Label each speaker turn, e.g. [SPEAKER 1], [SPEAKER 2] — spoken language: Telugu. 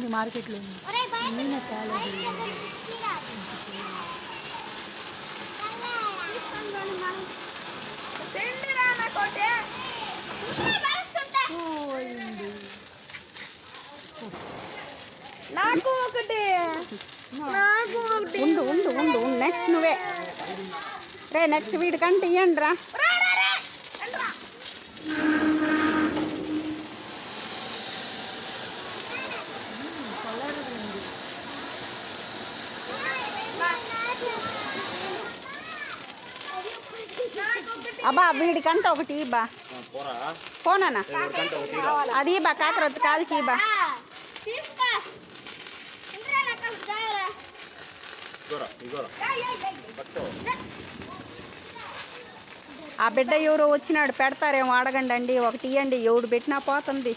[SPEAKER 1] ఉంది మార్కెట్లో నేనే
[SPEAKER 2] నాకు ఒకటి
[SPEAKER 3] ఉండు ఉండు ఉండు నెక్స్ట్ నువ్వే రే నెక్స్ట్ వీడికంటే ఇవ్వండి రా అబ్బా వీడికంటే ఒకటి బా పోనా అది బా కాకరొత్తు కాల్చి బా ఆ బిడ్డ ఎవరో వచ్చినాడు పెడతారేమో అడగండి అండి ఒకటి ఇవ్వండి ఎవడు పెట్టినా పోతుంది